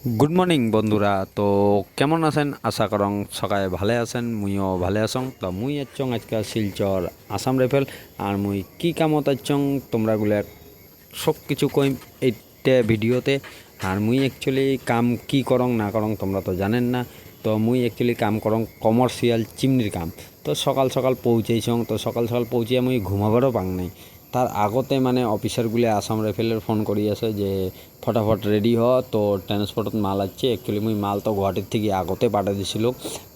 Good morning বন্ধুরা। তো কেমন আছেন? আশা করং সকালে ভালে আছেন, মুইও ভালে আছং। তো মুই আছং আজকে শিলচর আসাম রাইফেল। আর মুই কি কামত আছং তোমরা গুলা সব কিছু কইম এইটা ভিডিওতে। আর মুই অ্যাকচুয়ালি কাম কি করং না করং তোমরা তো জানেন না। তো মুই অ্যাকচুয়ালি কাম করং কমার্শিয়াল চিমনির কাম। তো সকাল সকাল পৌঁছেছং, তো সকাল সকাল পৌঁছিয়া মুই ঘুমাবারও পাং নাই। তার আগতে মানে অফিসারগুলো আসাম রাইফেলের ফোন করি আছে যে ফটাফট রেডি হ, তো ট্রান্সপোর্টত মাল আছে। অ্যাকচুয়ালি মুই মাল তো গুয়াহাটির থেকে আগতে পাঠিয়ে দিছিল।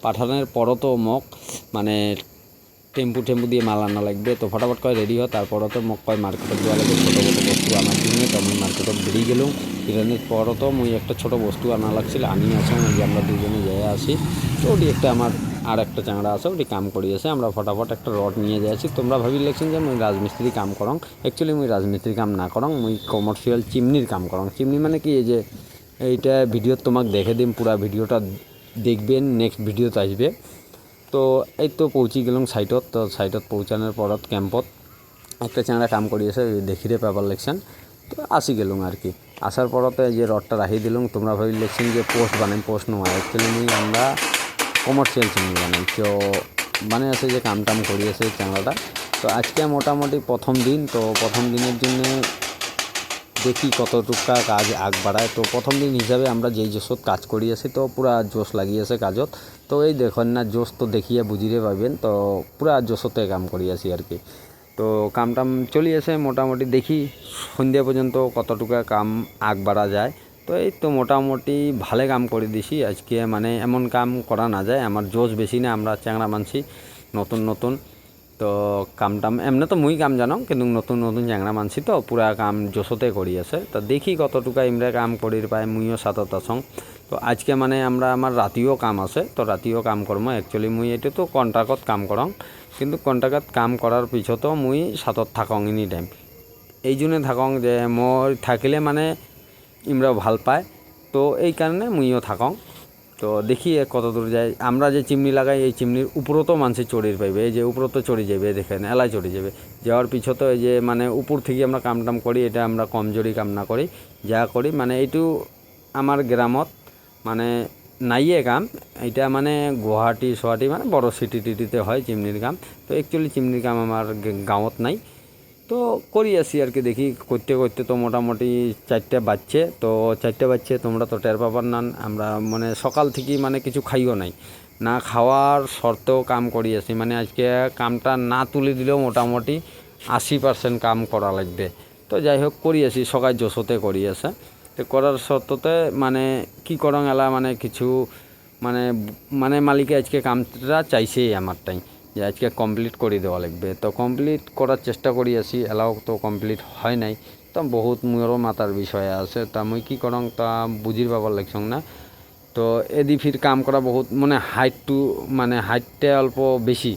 পাঠানোর পরও তো মোক মানে টেম্পু দিয়ে মাল আনা লাগবে, তো ফটাফট কয় রেডি হ। তারপরও তো মোক কয় মার্কেটত যাওয়া লাগবে ছোটো ছোটো বস্তু আনার জন্য। তো মুই মার্কেটত বেরিয়ে গেলাম। বেরোনোর পরও তো মুই একটা ছোটো বস্তু আনা লাগছিল, আনি আসং যে আমরা দুজনে যাই আসি। তো ওটি একটা আমার আর একটা চাংড়া আছে, ওটি কাম করি আছে। আমরা ফটাফট একটা রড নিয়ে যাচ্ছি। তোমরা ভাবি লাগছেন যে মুই রাজমিস্ত্রি কাম করং। অ্যাকচুয়ালি মুই রাজমিস্ত্রি কাম না করং, মুই কমার্শিয়াল চিমনির কাম করং। চিমনি মানে কি, এই যে এইটা ভিডিও তোমাকে দেখে দিম, পুরা ভিডিওটা দেখবেন, নেক্সট ভিডিওতে আসবে। তো এই তো পৌঁছি গেলাম সাইটত। তো সাইটত পৌঁছানোর পরত ক্যাম্পত একটা চাংড়া কাম করি আছে, দেখিরে পেপার লেকশন। তো আসি গেলুম আর কি। আসার পরতে যে রডটা রাখি দিলুম। তোমরা ভাবি লেকশন যে পোস্ট বানাই, পোস্ট নয়। অ্যাকচুয়ালি মুই আমরা কমার্শিয়াল চিমনি বানাই। তো মানে আছে যে কাম টাম করি আছে চাংড়াটা। তো আজকে মোটামুটি প্রথম দিন। তো প্রথম দিনের জন্য দেখি কতটুকা কাজ আগ বাড়ায়। তো প্রথম দিন হিসাবে আমরা যেই জোশত কাজ করি আছি, তো পুরা জোশ লাগিয়েছে কাজত। তো এই দেখেন না, জোশ তো দেখিয়ে বুঝিয়ে পাবেন। তো পুরা জোশতে কাম করি আছি আর কি। তো কাম টাম চলি আছে মোটামুটি। দেখি সন্ধ্যা পর্যন্ত কতটুকা কাম আগ বাড়া যায়। তো এই তো মোটামুটি ভালো কাম করে দিছি আজকে। মানে এমন কাম করা না যায়, আমার জোশ বেশি না, আমরা চ্যাংড়া মানছি নতুন নতুন। তো কাম টাম এমনি তো মুই কাম জানো, কিন্তু নতুন নতুন চ্যাংড়া মানছি তো পুরা কাম জোশতে করি আছে। তো দেখি কতটুকা ইমরা কাম করির পায়, মুইও সাতত আছং। তো আজকে মানে আমার রাতিও কাম আছে, তো রাতিও কাম করম। অ্যাকচুয়ালি মুই এটা তো কন্ট্রাক্টত কাম করং, কিন্তু কন্ট্রাক্টত কাম করার পিছতো মুই সাতত থাকং এনি টাইম। এই জন্য থাকং যে মই থাকিলে মানে ইমরাও ভাল পায়। তো এই কারণে মুইও থাকং। তো দেখি কত দূর যায়। আমরা যে চিমনি লাগাই, এই চিমনির উপরও তো মানুষ চড়ির পাইবে। এই যে উপরও তো চড়ি যাবে, দেখেন এলাই চড়ি যাবে। যাওয়ার পিছতো এই যে মানে উপর থেকে আমরা কাম টাম করি, এটা আমরা কমজোরি কাম না করি, যা করি মানে এইটু আমার গ্রামত মানে নাইয়ে কাম। এটা মানে গুয়াহাটি সোহাটি মানে বড় সিটি টিটিতে হয় চিমনির কাম। তো অ্যাকচুয়ালি চিমনির কাম আমার গাঁৱত নাই। তো করি আসি আর কি। দেখি করতে করতে তো মোটামুটি 4টা বাজছে। তো 4টা বাজছে, তোমরা তো টের পাবার না। আমরা মানে সকাল থেকে মানে কিছু খাইও নাই, না খাওয়ার শর্তেও কাম করি আসি। মানে আজকে কামটা না তুলে দিলেও মোটামুটি 80% কাম করা লাগবে। তো যাই হোক করি আসি, সকাল জোশতে করি আছে। তো করার শর্ততে মানে কি করং এলা মানে কিছু মানে মানে মালিকে আজকে কামটা চাইছেই আমারটাই, যে আজকে কমপ্লিট করে দেওয়া লাগবে। তো কমপ্লিট করার চেষ্টা করি আছি, এলাও তো কমপ্লিট হয় নাই। তো বহুত মোরও মাথার বিষয় আছে, তা মুই কি করং তা বুঝির পাবার লাগছং না। তো এদি ফির কাম করা বহুত মানে হাইটটা অল্প বেশি।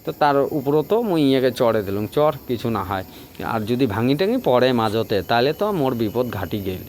তো তার উপরও তো মুই ইয়াকে চড়ে দিলুম, চর কিছু না হয়। আর যদি ভাঙি টাঙি পড়ে মাঝতে, তাহলে তো মোর বিপদ ঘাটি গেল।